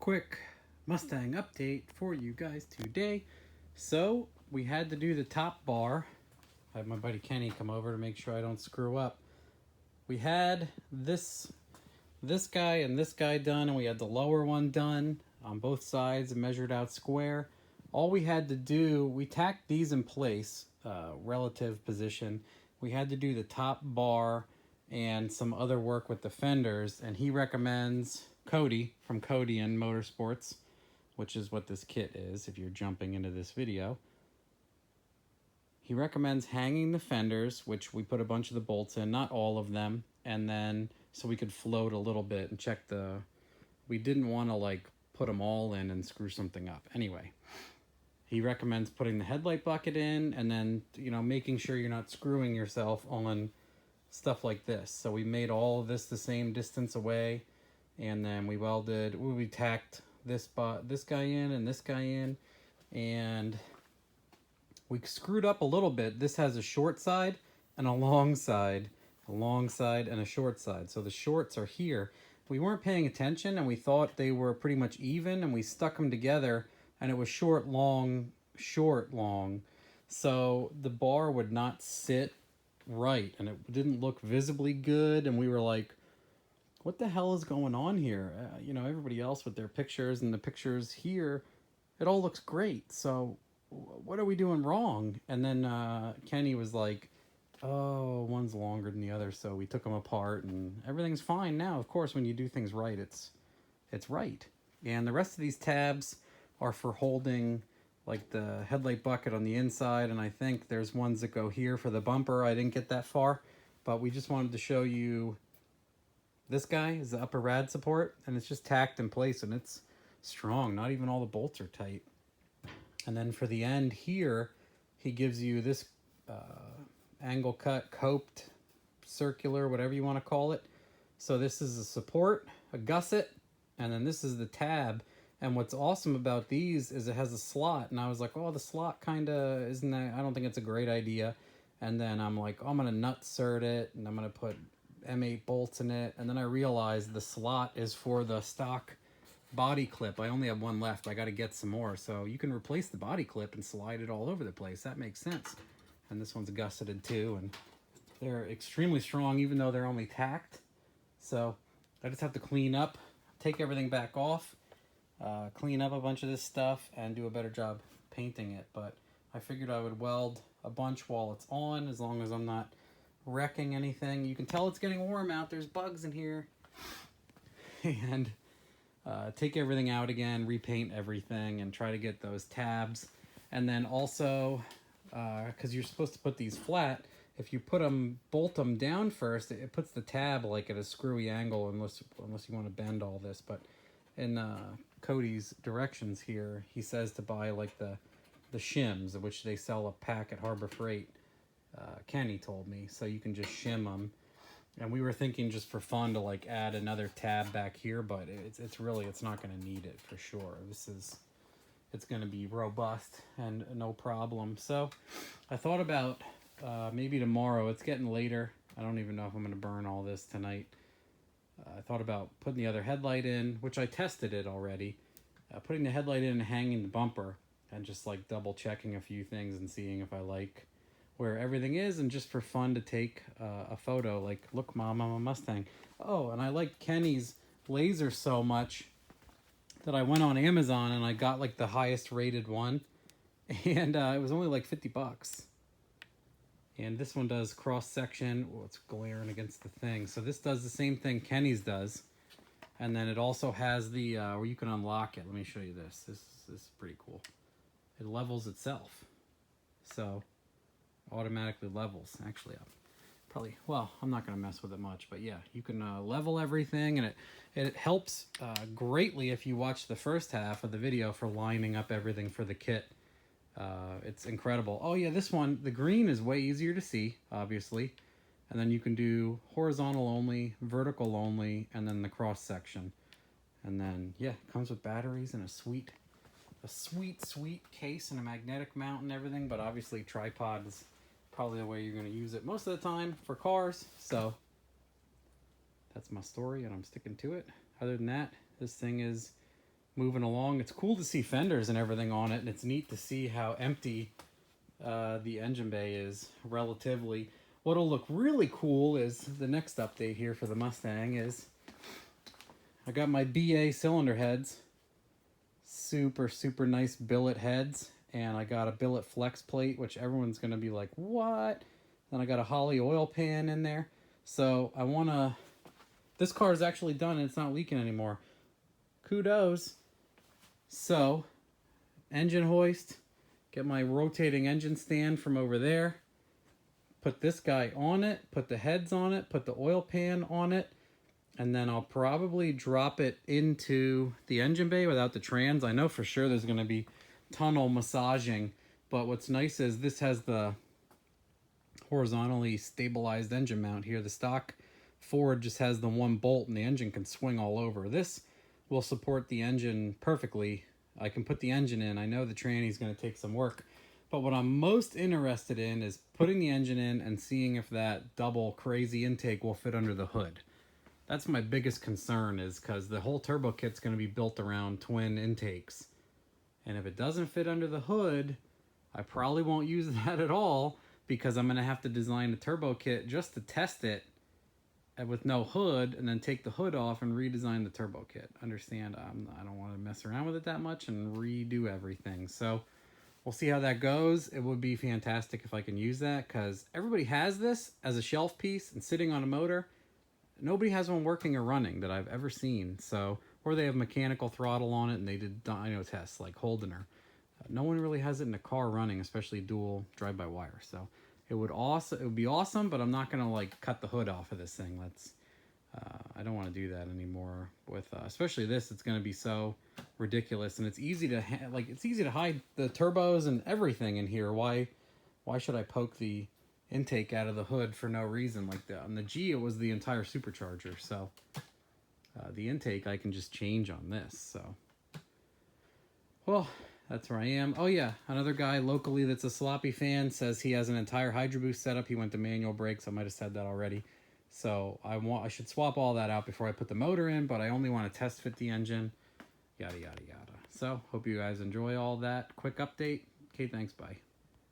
quick Mustang update for you guys today. So we had to do the top bar. I have my buddy Kenny come over to make sure I don't screw up. We had this guy and this guy done, and we had the lower one done on both sides and measured out square. All we had to do, we tacked these in place, relative position. We had to do the top bar and some other work with the fenders, and he recommends Cody from Codion Motorsports, which is what this kit is if you're jumping into this video. He recommends hanging the fenders, which we put a bunch of the bolts in, not all of them, and then so we could float a little bit and check we didn't want to like put them all in and screw something up. Anyway, he recommends putting the headlight bucket in and then, making sure you're not screwing yourself on stuff like this. So we made all of this the same distance away, and then we tacked this guy in and this guy in, and we screwed up a little bit. This has a short side and a long side, and a short side. So the shorts are here. We weren't paying attention, and we thought they were pretty much even, and we stuck them together, and it was short, long. So the bar would not sit right, and it didn't look visibly good, and we were like, what the hell is going on here? Everybody else with their pictures and the pictures here, it all looks great. So what are we doing wrong? And then Kenny was like, oh, one's longer than the other. So we took them apart, and everything's fine now. Of course, when you do things right, it's right. And the rest of these tabs are for holding like the headlight bucket on the inside, and I think there's ones that go here for the bumper. I didn't get that far, but we just wanted to show you this guy is the upper rad support, and it's just tacked in place, and it's strong. Not even all the bolts are tight. And then for the end here, he gives you this angle cut, coped, circular, whatever you want to call it. So this is a support, a gusset, and then this is the tab. And what's awesome about these is it has a slot, and I was like, oh, the slot kind of isn't that, I don't think it's a great idea. And then I'm like, oh, I'm going to nut cert it, and I'm going to put M8 bolts in it. And then I realized the slot is for the stock body clip. I only have one left. I got to get some more. So you can replace the body clip and slide it all over the place. That makes sense. And this one's gusseted too, and they're extremely strong even though they're only tacked. So I just have to clean up, take everything back off, clean up a bunch of this stuff, and do a better job painting it. But I figured I would weld a bunch while it's on, as long as I'm not wrecking anything. You can tell it's getting warm out. There's bugs in here. And take everything out again, repaint everything, and try to get those tabs. And then also, because you're supposed to put these flat, if you bolt them down first, it puts the tab like at a screwy angle, unless you want to bend all this. But in Cody's directions here, he says to buy like the shims, which they sell a pack at Harbor Freight. Kenny told me, so you can just shim them. And we were thinking just for fun to like add another tab back here, but it's not going to need it for sure. It's going to be robust and no problem. So I thought about maybe tomorrow. It's getting later. I don't even know if I'm going to burn all this tonight. I thought about putting the other headlight in, which I tested it already. Putting the headlight in and hanging the bumper, and just like double checking a few things and seeing if I like where everything is, and just for fun to take a photo like, look, Mom, I'm a Mustang. Oh, and I liked Kenny's laser so much that I went on Amazon and I got like the highest rated one, and it was only like $50. And this one does cross section. Oh, it's glaring against the thing. So this does the same thing Kenny's does, and then it also has the where you can unlock it. Let me show you this. This is pretty cool. It levels itself, so automatically levels. Actually, I'm not going to mess with it much, but yeah, you can level everything, and it helps greatly if you watch the first half of the video for lining up everything for the kit. It's incredible. Oh yeah, this one, the green is way easier to see, obviously, and then you can do horizontal only, vertical only, and then the cross section. And then yeah, it comes with batteries and a sweet case and a magnetic mount and everything, but obviously tripod is probably the way you're going to use it most of the time for cars. So that's my story, and I'm sticking to it. Other than that, this thing is moving along. It's cool to see fenders and everything on it, and it's neat to see how empty the engine bay is relatively. What'll look really cool is the next update here for the Mustang is I got my BA cylinder heads. Super, super nice billet heads. And I got a billet flex plate, which everyone's going to be like, what? Then I got a Holley oil pan in there. So I want to... This car is actually done and it's not leaking anymore. Kudos. So, engine hoist. Get my rotating engine stand from over there. Put this guy on it. Put the heads on it. Put the oil pan on it. And then I'll probably drop it into the engine bay without the trans. I know for sure there's going to be tunnel massaging. But what's nice is this has the horizontally stabilized engine mount here. The stock Ford just has the one bolt and the engine can swing all over. This will support the engine perfectly. I can put the engine in. I know the tranny is going to take some work. But what I'm most interested in is putting the engine in and seeing if that double crazy intake will fit under the hood. That's my biggest concern, is because the whole turbo kit's going to be built around twin intakes. And if it doesn't fit under the hood, I probably won't use that at all, because I'm going to have to design a turbo kit just to test it with no hood, and then take the hood off and redesign the turbo kit. Understand, I don't want to mess around with it that much and redo everything. So we'll see how that goes. It would be fantastic if I can use that, because everybody has this as a shelf piece and sitting on a motor. Nobody has one working or running that I've ever seen. So, or they have mechanical throttle on it and they did dyno tests like Holdener. No one really has it in a car running, especially dual drive-by-wire. So it would be awesome, but I'm not gonna like cut the hood off of this thing. I don't want to do that anymore with especially this. It's gonna be so ridiculous, and it's easy to it's easy to hide the turbos and everything in here. Why should I poke the intake out of the hood for no reason like that? On the G, it was the entire supercharger, so the intake I can just change on this. So, well, that's where I am. Oh yeah, another guy locally that's a sloppy fan says he has an entire Hydro Boost setup. He went to manual brakes. I might have said that already. So I should swap all that out before I put the motor in, but I only want to test fit the engine. Yada, yada, yada. So hope you guys enjoy all that quick update. Okay, thanks, bye.